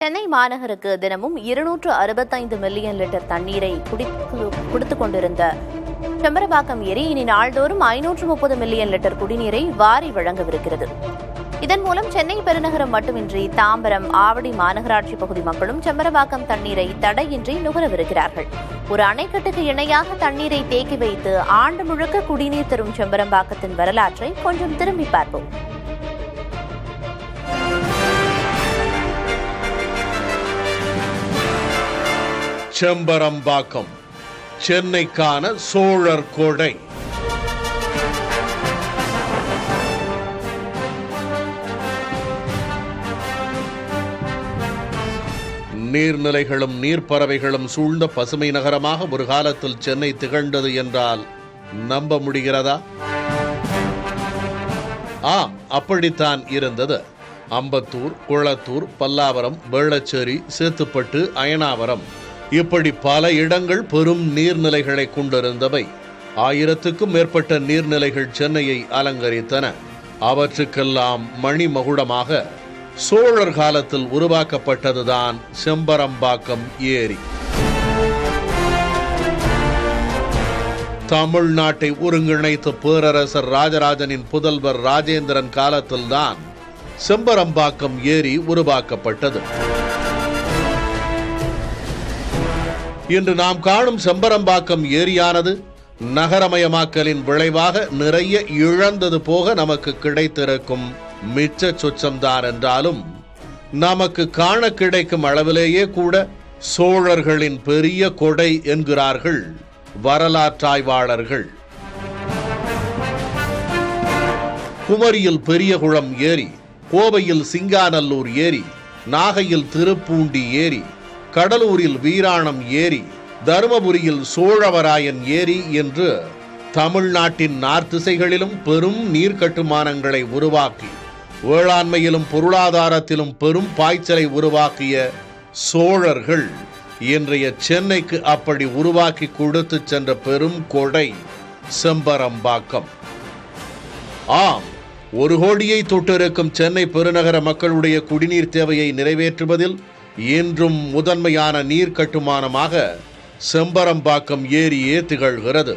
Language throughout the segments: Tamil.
சென்னை மாநகருக்கு தினமும் 265 மில்லியன் லிட்டர் தண்ணீரை குடித்துக் கொண்டிருந்த செம்பரம்பாக்கம் ஏரி இனி நாள்தோறும் 530 மில்லியன் லிட்டர் குடிநீரை வாரி வழங்கவிருக்கிறது. இதன் மூலம் சென்னை பெருநகரம் மட்டுமின்றி தாம்பரம், ஆவடி மாநகராட்சி பகுதி மக்களும் செம்பரம்பாக்கம் தண்ணீரை தடையின்றி நுகரவிருக்கிறார்கள். ஒரு அணைக்கட்டுக்கு இணையாக தண்ணீரை தேக்கி வைத்து ஆண்டு முழுக்க குடிநீர் தரும் செம்பரம்பாக்கத்தின் வரலாற்றை கொஞ்சம் திரும்பி பார்ப்போம். செம்பரம்பாக்கம் சென்னைக்கான சோழர் கொடை. நீர்நிலைகளும் நீர்ப்பறவைகளும் சூழ்ந்த பசுமை நகரமாக ஒரு காலத்தில் சென்னை திகழ்ந்தது என்றால் நம்ப முடிகிறதா? அப்படித்தான் இருந்தது. அம்பத்தூர், குளத்தூர், பல்லாவரம், வேளச்சேரி, சேத்துப்பட்டு, அயனாவரம் இப்படி பல இடங்கள் பெரும் நீர்நிலைகளை கொண்டிருந்தவை. 1000க்கும் மேற்பட்ட நீர்நிலைகள் சென்னையை அலங்கரித்தன. அவற்றுக்கெல்லாம் மணிமகுடமாக சோழர் காலத்தில் உருவாக்கப்பட்டதுதான் செம்பரம்பாக்கம் ஏரி. தமிழ்நாட்டை ஒருங்கிணைத்த பேரரசர் ராஜராஜனின் புதல்வர் ராஜேந்திரன் காலத்தில்தான் செம்பரம்பாக்கம் ஏரி உருவாக்கப்பட்டது. இன்று நாம் காணும் செம்பரம்பாக்கம் ஏரியானது நகரமயமாக்கலின் விளைவாக நிறைய இழந்தது போக நமக்கு கிடைத்திருக்கும் மிச்ச சொச்சம்தான் என்றாலும் நமக்கு காண கிடைக்கும் அளவிலேயே கூட சோழர்களின் பெரிய கொடை என்கிறார்கள் வரலாற்றாய்வாளர்கள். குமரியில் பெரியகுளம் ஏரி, கோவையில் சிங்காநல்லூர் ஏரி, நாகையில் திருப்பூண்டி ஏரி, கடலூரில் வீராணம் ஏரி, தருமபுரியில் சோழவராயன் ஏரி என்று தமிழ்நாட்டின் நார்த்திசைகளிலும் பெரும் நீர் கட்டுமானங்களை உருவாக்கி வேளாண்மையிலும் பொருளாதாரத்திலும் பெரும் பாய்ச்சலை உருவாக்கிய சோழர்கள் இன்றைய சென்னைக்கு அப்படி உருவாக்கி கொடுத்து சென்ற பெரும் கொடை செம்பரம்பாக்கம். 1 கோடியை தொட்டிருக்கும் சென்னை பெருநகர மக்களுடைய குடிநீர் தேவையை நிறைவேற்றுவதில் இன்றும் முதன்மையான நீர் கட்டுமானமாக செம்பரம்பாக்கம் ஏரியே திகழ்கிறது.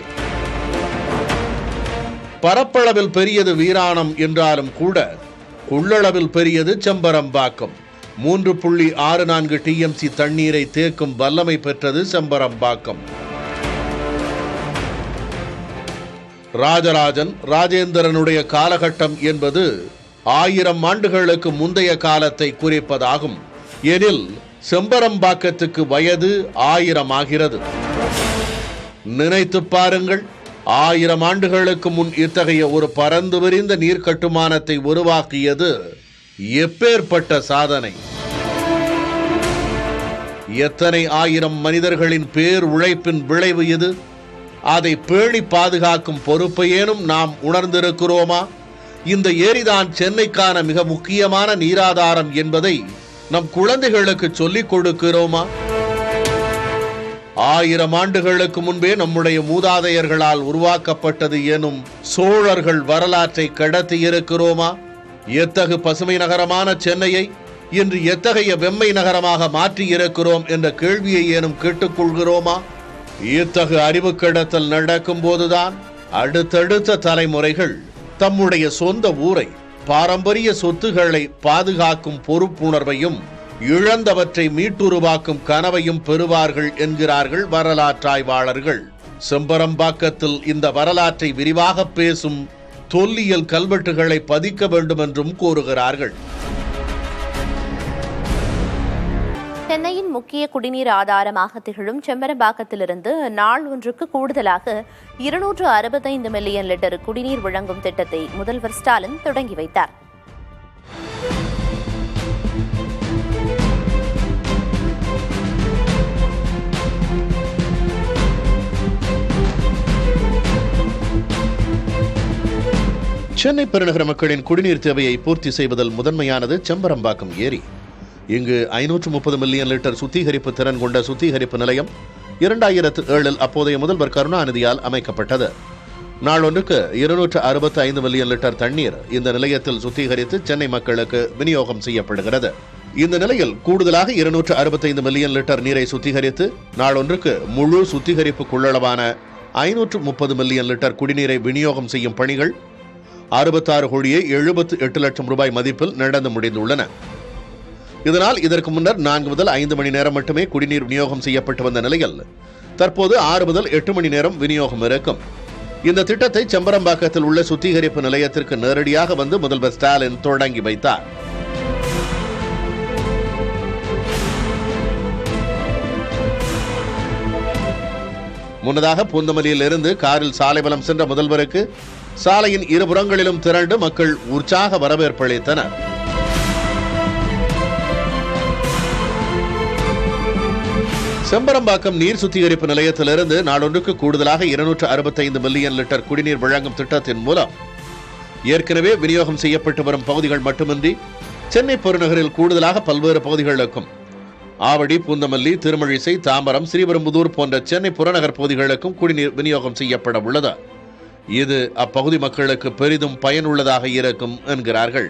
பரப்பளவில் பெரியது வீராணம் என்றாலும் கூட கொள்ளளவில் பெரியது செம்பரம்பாக்கம். 3.64 TMC தண்ணீரை தேக்கும் வல்லமை பெற்றது செம்பரம்பாக்கம். ராஜராஜன், ராஜேந்திரனுடைய காலகட்டம் என்பது 1000 ஆண்டுகளுக்கு முந்தைய காலத்தை குறிப்பதாகும். எனில் செம்பரம்பாக்கத்துக்கு வயது 1000 ஆகிறது. நினைத்து பாருங்கள், 1000 ஆண்டுகளுக்கு முன் இத்தகைய ஒரு பரந்து விரிந்த நீர் கட்டுமானத்தை உருவாக்கியது எப்பேற்பட்ட சாதனை! எத்தனை 1000 மனிதர்களின் பேர் உழைப்பின் விளைவு இது! அதை பேணி பாதுகாக்கும் பொறுப்பையேனும் நாம் உணர்ந்திருக்கிறோமா? இந்த ஏரிதான் சென்னைக்கான மிக முக்கியமான நீராதாரம் என்பதை நம் குழந்தைகளுக்கு சொல்லிக் கொடுக்கிறோமா? 1000 ஆண்டுகளுக்கு முன்பே நம்முடைய மூதாதையர்களால் உருவாக்கப்பட்டது எனும் சோழர்கள் வரலாற்றை கடத்தி இருக்கிறோமா? எத்தகு பசுமை நகரமான சென்னையை இன்று எத்தகைய வெம்மை நகரமாக மாற்றி இருக்கிறோம் என்ற கேள்வியை ஏனும் கேட்டுக்கொள்கிறோமா? இத்தகு அறிவு கடத்தல் நடக்கும் போதுதான் அடுத்தடுத்த தலைமுறைகள் தம்முடைய சொந்த ஊரை, பாரம்பரிய சொத்துக்களை பாதுகாக்கும் பொறுப்புணர்வையும் இழந்தவற்றை மீட்டுருவாக்கும் கனவையும் பெறுவார்கள் என்கிறார்கள் வரலாற்றாய்வாளர்கள். செம்பரம்பாக்கத்தில் இந்த வரலாற்றை விரிவாக பேசும் தொல்லியல் கல்வெட்டுகளை பதிக்க வேண்டும் என்றும் கோருகிறார்கள். சென்னையின் முக்கிய குடிநீர் ஆதாரமாக திகழும் செம்பரம்பாக்கத்திலிருந்து நாள் ஒன்றுக்கு கூடுதலாக 265 மில்லியன் லிட்டர் குடிநீர் வழங்கும் திட்டத்தை முதல்வர் ஸ்டாலின் தொடங்கி வைத்தார். சென்னை பெருநகர மக்களின் குடிநீர் தேவையை பூர்த்தி செய்வதில் முதன்மையானது செம்பரம்பாக்கம் ஏரி. இங்கு 530 மில்லியன் லிட்டர் சுத்திகரிப்பு திறன் கொண்ட சுத்திகரிப்பு நிலையம் 2007 அப்போதைய முதல்வர் கருணாநிதியால் அமைக்கப்பட்டது. நாளொன்றுக்கு 265 மில்லியன் லிட்டர் தண்ணீர் இந்த நிலையத்தில் சுத்திகரித்து சென்னை மக்களுக்கு விநியோகம் செய்யப்படுகிறது. இந்த நிலையில் கூடுதலாக 265 மில்லியன் லிட்டர் நீரை சுத்திகரித்து நாளொன்றுக்கு முழு சுத்திகரிப்பு கொள்ளளவான 530 மில்லியன் லிட்டர் குடிநீரை விநியோகம் செய்யும் பணிகள் 66,78 லட்சம் ரூபாய் மதிப்பில் நடந்து முடிந்துள்ளன. இதனால் இதற்கு முன்னர் 4 முதல் 5 மணி நேரம் மட்டுமே குடிநீர் விநியோகம் செய்யப்பட்டு வந்த நிலையில் தற்போது 6 முதல் 8 மணி நேரம் விநியோகம் இருக்கும். இந்த திட்டத்தை செம்பரம்பாக்கத்தில் உள்ள சுத்திகரிப்பு நிலையத்திற்கு நேரடியாக வந்து முதல்வர் ஸ்டாலின் தொடங்கி வைத்தார். முன்னதாக பூந்தமல்லியில் இருந்து காரில் சாலை வலம் சென்ற முதல்வருக்கு சாலையின் இருபுறங்களிலும் திரண்டு மக்கள் உற்சாக வரவேற்பு அளித்தனர். செம்பரம்பாக்கம் நீர் சுத்திகரிப்பு நிலையத்திலிருந்து நாளொன்றுக்கு கூடுதலாக 265 மில்லியன் லிட்டர் குடிநீர் வழங்கும் திட்டத்தின் மூலம் ஏற்கனவே விநியோகம் செய்யப்பட்டு வரும் பகுதிகள் மட்டுமின்றி சென்னை பெருநகரில் கூடுதலாக பல்வேறு பகுதிகளுக்கும் ஆவடி, பூந்தமல்லி, திருமழிசை, தாம்பரம், ஸ்ரீபெரும்புதூர் போன்ற சென்னை புறநகர் பகுதிகளுக்கும் குடிநீர் விநியோகம் செய்யப்பட உள்ளது. இது அப்பகுதி மக்களுக்கு பெரிதும் பயனுள்ளதாக இருக்கும் என்கிறார்கள்.